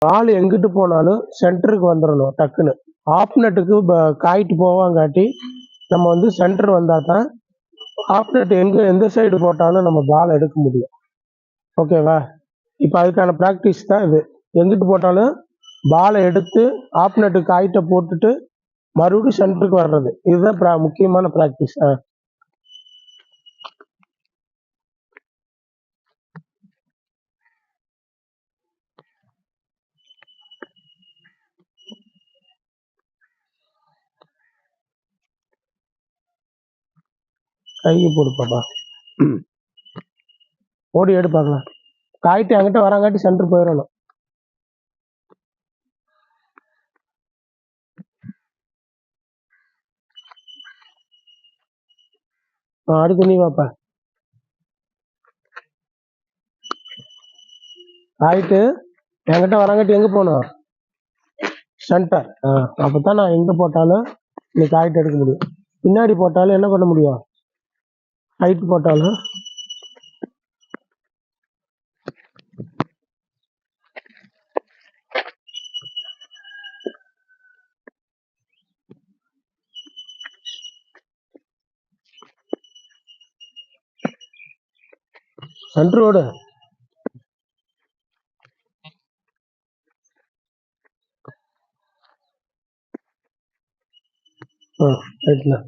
பால் எங்கிட்டு போனாலும் சென்டருக்கு வந்துடணும் டக்குன்னு. ஆஃப் நட்டுக்கு காயிட்டு போவாங்காட்டி நம்ம வந்து சென்டர் வந்தால் தான் ஆஃப் நட் எந்த சைடு போட்டாலும் நம்ம பால் எடுக்க முடியும். ஓகேவா? இப்போ அதுக்கான ப்ராக்டிஸ் தான் இது. எங்கிட்டு போட்டாலும் பாலை எடுத்து ஆஃப் நட்டு காயிட்டை போட்டுட்டு மறுபடியும் சென்டருக்கு வர்றது, இதுதான் முக்கியமான ப்ராக்டிஸ். கைக்கு போடுப்பாப்பா, ஓடி எடு பார்க்கலாம். காயிட்டு என்கிட்ட வராங்காட்டி சென்டர் போயிடணும். அடுத்து நீ வாப்பா. காயிட்டு என்கிட்ட வராங்காட்டி எங்கே போகணும்? சென்டர். அப்போ தான் நான் எங்கே போட்டாலும் நீ காயிட்டு எடுக்க முடியும். பின்னாடி போட்டாலும் என்ன பண்ண முடியும்? ஹைட் போட்டாலும் சென்டர் ஓடு. ரைட்ண்ணா.